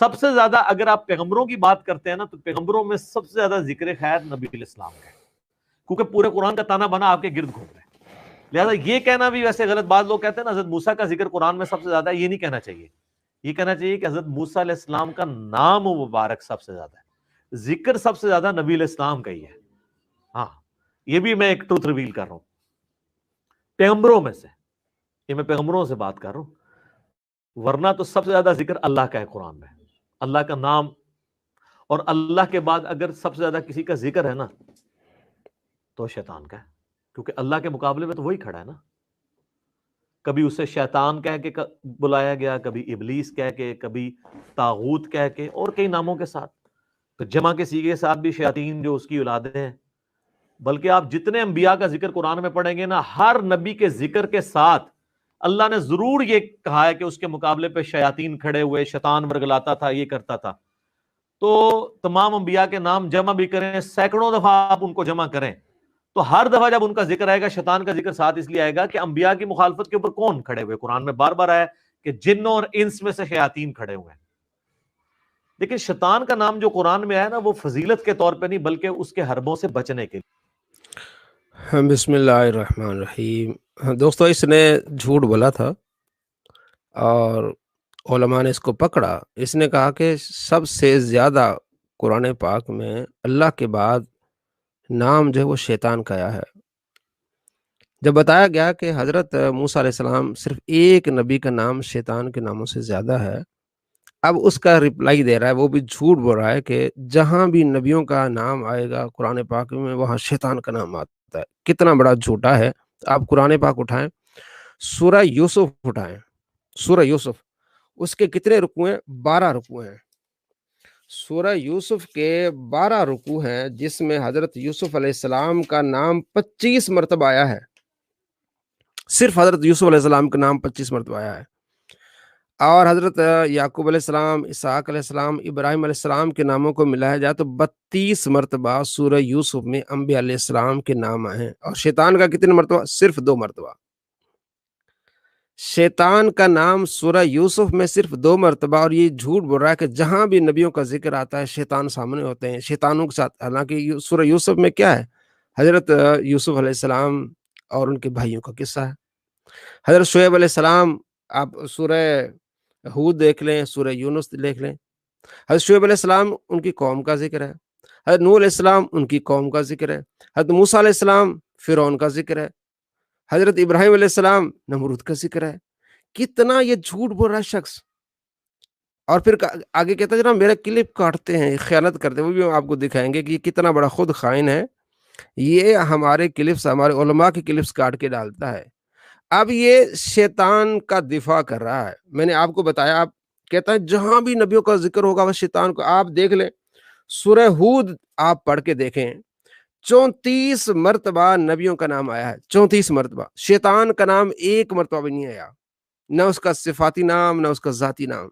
سب سے زیادہ اگر آپ پیغمبروں کی بات کرتے ہیں نا تو پیغمبروں میں سب سے زیادہ ذکر خیر نبی علیہ السلام کا ہے، کیونکہ پورے قرآن کا تانا بنا آپ کے گرد گھوم رہے ہیں۔ لہٰذا یہ کہنا بھی ویسے غلط، بعض لوگ کہتے ہیں نا حضرت موسیٰ کا ذکر قرآن میں سب سے زیادہ ہے، یہ نہیں کہنا چاہیے، یہ کہنا چاہیے کہ حضرت موسیٰ علیہ السلام کا نام مبارک سب سے زیادہ ہے، ذکر سب سے زیادہ نبی علیہ السلام کا ہی ہے۔ ہاں یہ بھی میں ایک ٹروتھ ریویل کر رہا ہوں پیغمبروں میں سے، یہ میں پیغمبروں سے بات کر رہا ہوں، ورنہ تو سب سے زیادہ ذکر اللہ کا ہے قرآن میں، اللہ کا نام، اور اللہ کے بعد اگر سب سے زیادہ کسی کا ذکر ہے نا تو شیطان کا ہے، کیونکہ اللہ کے مقابلے میں تو وہی کھڑا ہے نا۔ کبھی اسے شیطان کہہ کے بلایا گیا، کبھی ابلیس کہہ کے، کبھی طاغوت کہہ کے، اور کئی ناموں کے ساتھ، پھر جمع کے سیغے کے ساتھ بھی شیاطین جو اس کی اولادیں ہیں۔ بلکہ آپ جتنے انبیاء کا ذکر قرآن میں پڑھیں گے نا، ہر نبی کے ذکر کے ساتھ اللہ نے ضرور یہ کہا ہے کہ اس کے مقابلے پہ شیاطین کھڑے ہوئے، شیطان ورگلاتا تھا، یہ کرتا تھا۔ تو تمام انبیاء کے نام جمع بھی کریں، سینکڑوں دفعہ آپ ان کو جمع کریں، تو ہر دفعہ جب ان کا ذکر آئے گا شیطان کا ذکر ساتھ اس لیے آئے گا کہ انبیاء کی مخالفت کے اوپر کون کھڑے ہوئے؟ قرآن میں بار بار آیا کہ جنوں اور انس میں سے شیاطین کھڑے ہوئے ہیں۔ لیکن شیطان کا نام جو قرآن میں آیا نا، وہ فضیلت کے طور پہ نہیں بلکہ اس کے حربوں سے بچنے کے لیے۔ بسم اللہ الرحمن الرحیم۔ دوستو، اس نے جھوٹ بولا تھا اور علماء نے اس کو پکڑا۔ اس نے کہا کہ سب سے زیادہ قرآن پاک میں اللہ کے بعد نام جو ہے وہ شیطان کا آیا ہے۔ جب بتایا گیا کہ حضرت موسیٰ علیہ السلام صرف ایک نبی کا نام شیطان کے ناموں سے زیادہ ہے، اب اس کا رپلائی دے رہا ہے، وہ بھی جھوٹ بول رہا ہے کہ جہاں بھی نبیوں کا نام آئے گا قرآن پاک میں وہاں شیطان کا نام آتا ہے۔ کتنا بڑا جھوٹا ہے۔ آپ قرآن پاک اٹھائیں، سورہ یوسف اٹھائیں، سورہ یوسف، اس کے کتنے رکوع ہیں؟ 12 رکوع ہیں۔ سورہ یوسف کے 12 رکوع ہیں، جس میں حضرت یوسف علیہ السلام کا نام 25 مرتبہ آیا ہے۔ صرف حضرت یوسف علیہ السلام کا نام 25 مرتبہ آیا ہے، اور حضرت یعقوب علیہ السلام، اسحاق علیہ السلام، ابراہیم علیہ السلام کے ناموں کو ملایا جائے تو 32 مرتبہ سورہ یوسف میں انبیاء علیہ السلام کے نام آئے ہیں۔ اور شیطان کا کتنے مرتبہ؟ صرف 2 مرتبہ۔ شیطان کا نام سورہ یوسف میں صرف 2 مرتبہ، اور یہ جھوٹ بول رہا ہے کہ جہاں بھی نبیوں کا ذکر آتا ہے شیطان سامنے ہوتے ہیں، شیطانوں کے ساتھ۔ حالانکہ سورہ یوسف میں کیا ہے؟ حضرت یوسف علیہ السلام اور ان کے بھائیوں کا قصہ ہے۔ حضرت شعیب علیہ السلام، آپ سورہ ہود دیکھ لیں، سورہ یونس دیکھ لیں، حضرت شعیب علیہ السلام ان کی قوم کا ذکر ہے، حضرت نوح علیہ السلام ان کی قوم کا ذکر ہے، حضرت موسیٰ علیہ السلام فرعون کا ذکر ہے، حضرت ابراہیم علیہ السلام نمرود کا ذکر ہے۔ کتنا یہ جھوٹ بول رہا ہے شخص! اور پھر آگے کہتا ہے جناب میرا کلپ کاٹتے ہیں، خیانت کرتے ہیں۔ وہ بھی ہم آپ کو دکھائیں گے کہ یہ کتنا بڑا خود خائن ہے۔ یہ ہمارے کلپس، ہمارے علماء کے کلپس کاٹ کے ڈالتا ہے۔ اب یہ شیطان کا دفاع کر رہا ہے۔ میں نے آپ کو بتایا، آپ کہتا ہے جہاں بھی نبیوں کا ذکر ہوگا وہ شیطان کو۔ آپ دیکھ لیں، سورہ ہود آپ پڑھ کے دیکھیں، 34 مرتبہ نبیوں کا نام آیا ہے، 34 مرتبہ۔ شیطان کا نام ایک مرتبہ بھی نہیں آیا، نہ اس کا صفاتی نام نہ اس کا ذاتی نام۔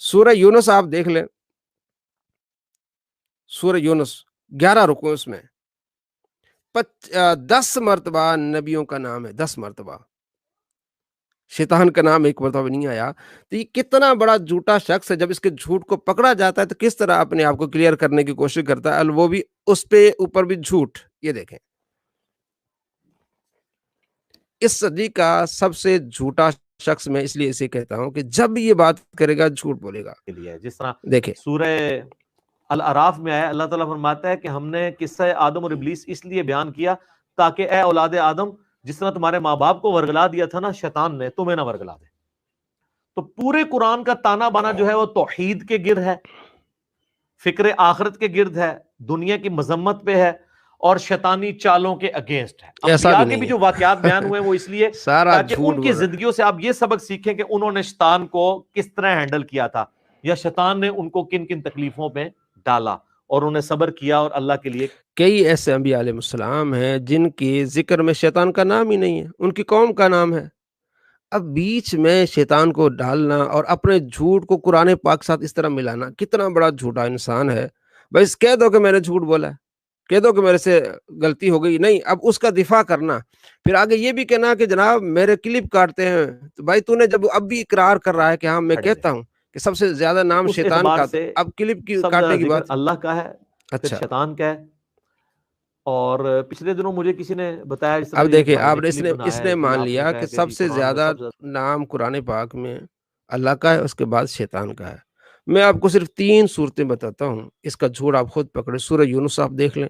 سورہ یونس آپ دیکھ لیں، سورہ یونس 11 رکوع اس میں 10 مرتبہ نبیوں کا نام ہے، 10 مرتبہ۔ شیطان کا نام ایک مرتبہ نہیں آیا۔ تو یہ کتنا بڑا جھوٹا شخص ہے۔ جب اس کے جھوٹ کو پکڑا جاتا ہے تو کس طرح اپنے آپ کو کلیئر کرنے کی کوشش کرتا ہے، وہ بھی اس پہ اوپر بھی جھوٹ۔ یہ دیکھیں، اس صدی کا سب سے جھوٹا شخص میں اس لیے اسے کہتا ہوں کہ جب یہ بات کرے گا جھوٹ بولے گا۔ جس طرح دیکھیں سورہ الاعراف میں آیا، اللہ تعالیٰ فرماتا ہے کہ ہم نے قصہ آدم اور ابلیس اس لیے بیان کیا تاکہ اے اولاد آدم، جس طرح تمہارے ماں باپ کو ورگلا دیا تھا نا شیطان نے، تمہیں نہ ورگلا دے۔ تو پورے قرآن کا تانا بانا جو ہے وہ توحید کے گرد ہے، فکر آخرت کے گرد ہے، دنیا کی مذمت پہ ہے، اور شیطانی چالوں کے اگینسٹ ہے۔ انبیاء کے بھی جو واقعات بیان ہوئے وہ اس لیے تاکہ ان کی زندگیوں سے آپ یہ سبق سیکھیں کہ انہوں نے شیطان کو کس طرح ہینڈل کیا تھا، یا شیطان نے ان کو کن کن تکلیفوں پہ ڈالا، اور انہیں صبر کیا اور اللہ کے لیے۔ کئی ایسے انبیاء علیہ السلام ہیں جن کی ذکر میں شیطان کا نام ہی نہیں ہے، ان کی قوم کا نام ہے۔ اب بیچ میں شیطان کو ڈالنا اور اپنے جھوٹ کو قرآن پاک ساتھ اس طرح ملانا، کتنا بڑا جھوٹا انسان ہے۔ بس کہہ دو کہ میں نے جھوٹ بولا ہے، کہہ دو کہ میرے سے غلطی ہو گئی، نہیں اب اس کا دفاع کرنا، پھر آگے یہ بھی کہنا کہ جناب میرے کلپ کاٹتے ہیں۔ تو بھائی تو نے جب اب بھی اقرار کر رہا ہے کہ ہاں میں کہتا ہوں کہ سب سے زیادہ نام اس شیطان اعتبار کا. سے اب کلپ کی سب کاٹنے زیادہ کی ذکر بات. اللہ کا ہے، پھر اچھا شیطان کا ہے. اور پچھلے دنوں مجھے کسی نے بتایا، اس طرح اب ایک دیکھیں بھائی آپ نے نے کلپ اس بنایا نے ہے کہ مان آپ نے لیا کہا کہ کہ سب جی سے قرآن میں زیادہ سب سے نام قرآن پاک میں اللہ کا ہے، اس کے بعد شیطان کا ہے. میں آپ کو صرف 3 صورتیں بتاتا ہوں، اس کا جھوٹ آپ خود پکڑے. سورہ یونس آپ دیکھ لیں،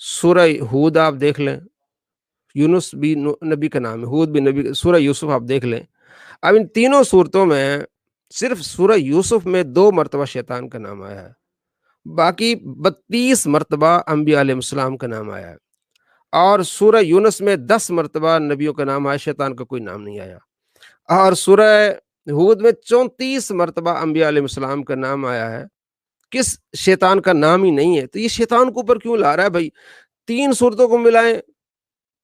سورہ ہود آپ دیکھ لیں. یونس بھی نبی کا نام ہے، ہود بھی نبی. سورہ یوسف آپ دیکھ لیں. اب ان تینوں صورتوں میں صرف سورہ یوسف میں 2 مرتبہ شیطان کا نام آیا ہے، باقی 32 مرتبہ انبیاء علیہ السلام کا نام آیا ہے. اور سورہ یونس میں 10 مرتبہ نبیوں کا نام آیا، شیطان کا کوئی نام نہیں آیا. اور سورہ ہود میں 34 مرتبہ انبیاء علیہ السلام کا نام آیا ہے، کس شیطان کا نام ہی نہیں ہے. تو یہ شیطان کو اوپر کیوں لا رہا ہے بھائی؟ 3 صورتوں کو ملائیں،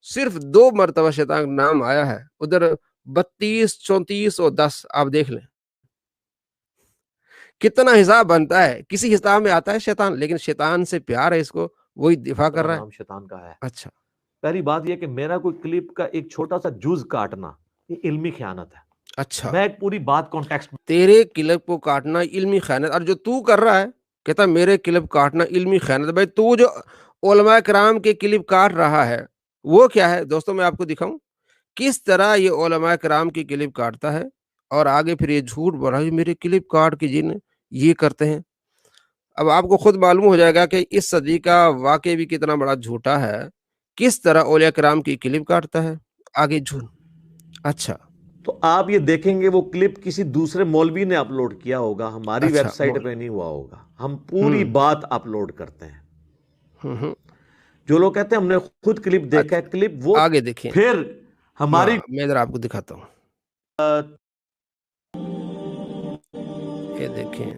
صرف 2 مرتبہ شیطان کا نام آیا ہے، ادھر 32 34 اور 10 آپ دیکھ لیں کتنا حساب بنتا ہے. کسی حساب میں آتا ہے شیطان، لیکن شیطان سے پیار ہے اس کو، وہی دفاع کر رہا ہے. نام شیطان کا ہے. اچھا پہلی بات یہ کہ میرا کوئی کلپ کا ایک چھوٹا سا جز کاٹنا یہ علمی خیانت ہے. اچھا میں ایک پوری بات کانٹیکسٹ تیرے کلپ کو کاٹنا علمی خیانت، اور جو تو کر رہا ہے کہتا میرے کلپ کاٹنا علمی خیانت. بھائی تو جو علماء کرام کے کلپ کاٹ رہا ہے وہ کیا ہے دوستوں؟ میں آپ کو دکھاؤں کس طرح یہ علماء کرام کی کلپ کاٹتا ہے، اور آگے پھر یہ جھوٹ بول رہا ہے میرے کلپ کاٹ کے جن یہ کرتے ہیں. اب آپ کو خود معلوم ہو جائے گا کہ اس صدی کا واقع بھی کتنا بڑا جھوٹا ہے، کس طرح اولیاء کرام کی کلپ کاٹتا ہے آگے جھوٹ. اچھا تو آپ یہ دیکھیں گے وہ کلپ کسی دوسرے مولوی نے اپلوڈ کیا ہوگا، ہماری اچھا ویب سائٹ پہ نہیں ہوا ہوگا. ہم پوری بات اپلوڈ کرتے ہیں. جو لوگ کہتے ہیں ہم نے خود کلپ دیکھا ہے، کلپ وہ آگے دیکھیں. پھر ہماری میں ادھر آپ کو دکھاتا ہوں، یہ دیکھیں.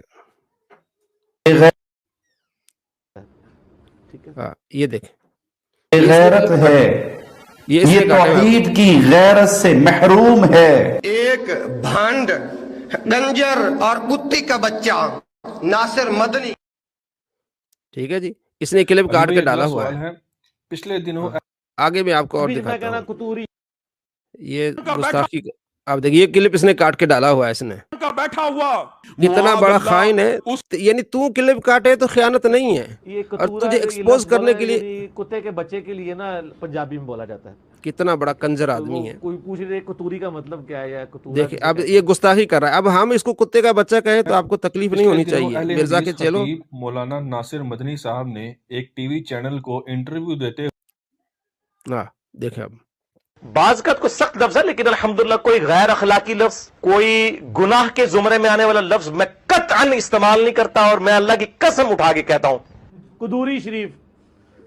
یہ دیکھیں غیرت ہے، یہ توحید کی غیرت سے محروم ہے. ایک بھانڈ گنجر اور کتی کا بچہ ناصر مدنی. ٹھیک ہے جی، اس نے کلپ کاٹ کے ڈالا ہوا ہے. پچھلے دنوں آگے میں آپ کو اور میں دکھاتا کہنا ہوں. کتوری یہ گستاخی آپ دیکھیے، یہ کلپ اس نے کاٹ کے ڈالا ہوا ہے. اس نے بیٹھا ہوا کتنا بڑا خائن ہے. یعنی تو کلپ کاٹے تو خیانت نہیں ہے، یہ اور کتورا تجھے جو یہ ایکسپوز لفظ کرنے بولا کے ہے، لیے یعنی کتے کے بچے کے لیے نا پنجابی میں بولا جاتا ہے. کتنا بڑا کنجر وہ آدمی ہے. کوئی پوچھ رہے کتوری کا مطلب کیا ہے یا کتورا دیکھیں کسے اب کہتے یہ ہیں. گستاخی کر رہا ہے. اب ہم اس کو کتے کا بچہ کہیں تو آپ کو تکلیف نہیں ہونی چاہیے. مرزا کے چلو مولانا ناصر مدنی صاحب نے ایک ٹی وی چینل کو انٹرویو دیتے دیکھیں اب بعض کا کو سخت لفظ ہے، لیکن الحمدللہ کوئی غیر اخلاقی لفظ، کوئی گناہ کے زمرے میں آنے والا لفظ میں قطعاً استعمال نہیں کرتا، اور میں اللہ کی قسم اٹھا کے کہتا ہوں کدوری شریف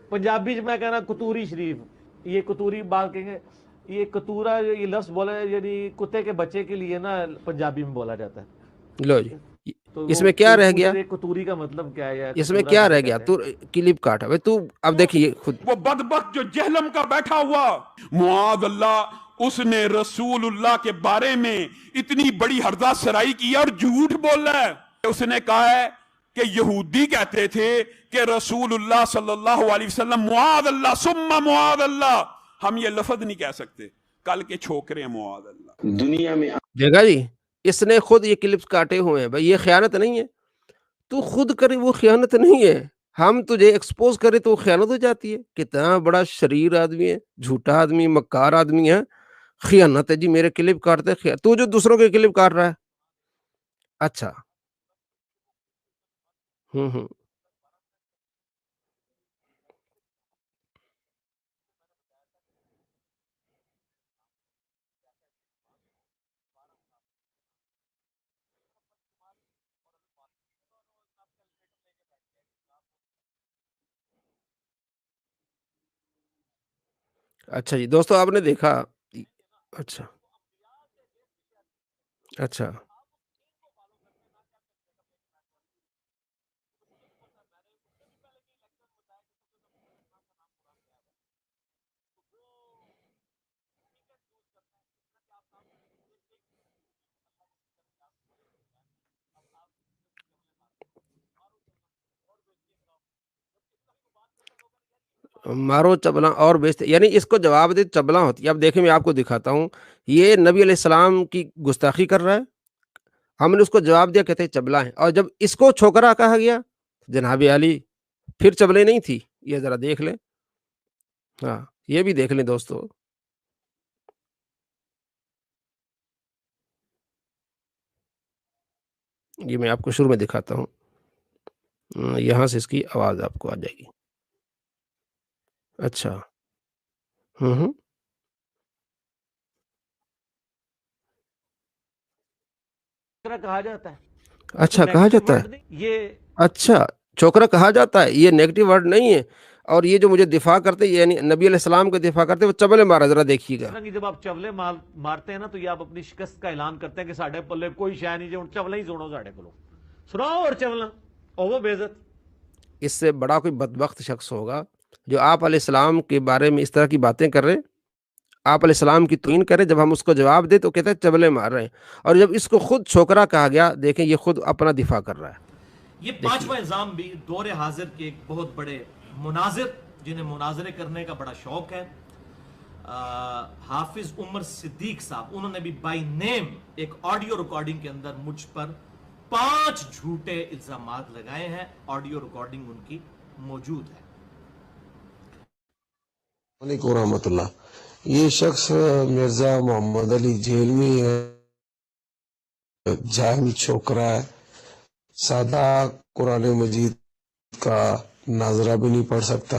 پنجابی میں کہنا کتوری شریف. یہ کتوری بات کہیں گے، یہ کتورا یہ لفظ بولا ہے یعنی کتے کے بچے کے لیے نا پنجابی میں بولا جاتا ہے. لو جی، تو اس وہ میں کیا کوئی رہ پوچھ گیا؟ رہے کتوری کا مطلب کیا ہے یا اس میں کتورا کیا کسے رہ گیا؟ کہتے ہیں. تو کلپ کاٹا بھائی. تو اب دیکھیے خود وہ بدبخت جو جہلم کا بیٹھا ہوا معاذ اللہ، اس نے رسول اللہ کے بارے میں اتنی بڑی ہرزہ سرائی کی اور جھوٹ بول رہا ہے. اس نے کہا ہے کہ یہودی کہتے تھے کہ رسول اللہ صلی اللہ علیہ وسلم معاذ اللہ ثم معاذ اللہ، ہم یہ لفظ نہیں کہہ سکتے، کل کے چھوکرے ہیں معاذ اللہ. دنیا میں دیکھا جی، اس نے خود یہ کلپس کاٹے ہوئے ہیں. بھائی یہ خیانت نہیں ہے؟ تو خود کرے وہ خیانت نہیں ہے، ہم تجھے ایکسپوز کرے تو وہ خیانت ہو جاتی ہے. کتنا بڑا شریر آدمی ہے، جھوٹا آدمی، مکار آدمی ہے. خیانت ہے جی، میرے کلپ کاٹتے. تو جو دوسروں کے کلپ کاٹ رہا ہے. اچھا اچھا جی دوستو، آپ نے دیکھا. اچھا اچھا مارو چبلا اور بیچتے، یعنی اس کو جواب دے چبلا ہوتی ہے. اب دیکھیں میں آپ کو دکھاتا ہوں، یہ نبی علیہ السلام کی گستاخی کر رہا ہے، ہم نے اس کو جواب دیا کہتے چبلا ہے، اور جب اس کو چھوکرا کہا گیا جناب علی پھر چبلے نہیں تھی. یہ ذرا دیکھ لیں، ہاں یہ بھی دیکھ لیں دوستو. یہ میں آپ کو شروع میں دکھاتا ہوں، یہاں سے اس کی آواز آپ کو آ جائے گی. اچھا ہوں کہا جاتا ہے. اچھا کہا جاتا ہے، یہ اچھا چھوکرا کہا جاتا ہے، یہ نیگیٹو ورڈ نہیں ہے. اور یہ جو مجھے دفاع کرتے یعنی نبی علیہ السلام کا دفاع کرتے وہ چبلے مارا، ذرا دیکھیے گا. جب آپ چولے مارتے ہیں نا تو یہ آپ اپنی شکست کا اعلان کرتے ہیں کہ ساڈے پلے کوئی شے نہیں جو چولا ہی سنو ساڈے کولوں سناؤ اور چولا او بے عزت. اس سے بڑا کوئی بدبخت شخص ہوگا جو آپ علیہ السلام کے بارے میں اس طرح کی باتیں کر رہے ہیں، آپ علیہ السلام کی توہین کرے، جب ہم اس کو جواب دیں تو کہتے ہیں چبلے مار رہے ہیں. اور جب اس کو خود چھوکرا کہا گیا، دیکھیں یہ خود اپنا دفاع کر رہا ہے. یہ پانچواں الزام بھی دور حاضر کے ایک بہت بڑے مناظر جنہیں مناظرے کرنے کا بڑا شوق ہے، حافظ عمر صدیق صاحب، انہوں نے بھی بائی نیم ایک آڈیو ریکارڈنگ کے اندر مجھ پر 5 جھوٹے الزامات لگائے ہیں. آڈیو ریکارڈنگ ان کی موجود ہے. علیکم ورحمۃ اللہ. یہ شخص مرزا محمد علی جیلمی ہے، جاہل چھوکرا ہے، سادہ قرآن مجید کا ناظرہ بھی نہیں پڑھ سکتا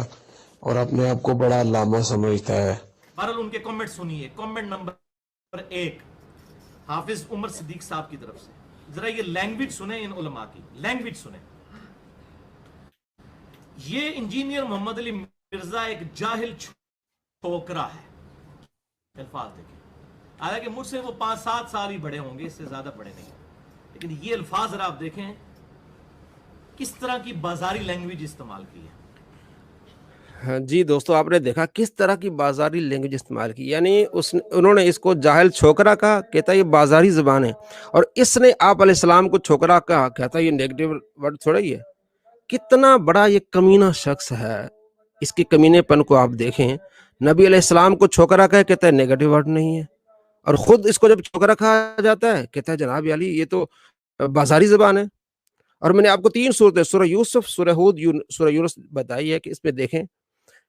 اور اپنے آپ کو بڑا علامہ سمجھتا ہے. بہرحال ان کے کمنٹ سنیے. کمنٹ نمبر 1 حافظ عمر صدیق صاحب کی طرف سے. ذرا یہ لینگویج سنیں، ان علماء کی لینگویج سنیں. یہ انجینئر محمد علی مرزا ایک جاہل چھوکرا ہے. الفاظ دیکھیں، حالانکہ مجھ سے وہ 5-7 سال ہی بڑے ہوں گے، اس سے زیادہ بڑے نہیں، لیکن یہ الفاظ ذرا آپ دیکھیں کس طرح کی بازاری لینگویج استعمال کی ہے. ہاں جی دوستو، آپ نے دیکھا کس طرح کی بازاری لینگویج استعمال کی، یعنی انہوں نے اس کو جاہل چھوکرا کہا، کہتا ہے یہ بازاری زبان ہے. اور اس نے آپ علیہ السلام کو چھوکرا کہا، کہتا ہے یہ نیگیٹو ورڈ تھوڑا ہی ہے. کتنا بڑا یہ کمینہ شخص ہے، اس کے کمینے پن کو آپ دیکھیں. نبی علیہ السلام کو چھوکرا کہا، کہتا ہے نیگیٹو ورڈ نہیں ہے. اور خود اس کو جب چھوکرا کہا جاتا ہے کہتا ہے جناب علی یہ تو بازاری زبان ہے. اور میں نے آپ کو 3 صورتیں سورہ یوسف، سورہ ہود، سورہ یونس بتائی ہے کہ اس میں دیکھیں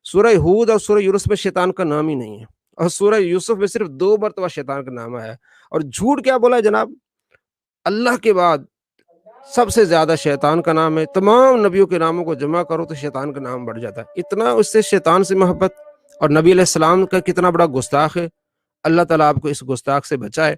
سورہ ہود اور سورہ یونس میں شیطان کا نام ہی نہیں ہے، اور سورہ یوسف میں صرف 2 مرتبہ شیطان کا نام ہے. اور جھوٹ کیا بولا ہے جناب، اللہ کے بعد سب سے زیادہ شیطان کا نام ہے. تمام نبیوں کے ناموں کو جمع کرو تو شیطان کا نام بڑھ جاتا ہے. اتنا اس سے شیطان سے محبت. اور نبی علیہ السلام کا کتنا بڑا گستاخ ہے. اللہ تعالیٰ آپ کو اس گستاخ سے بچائے.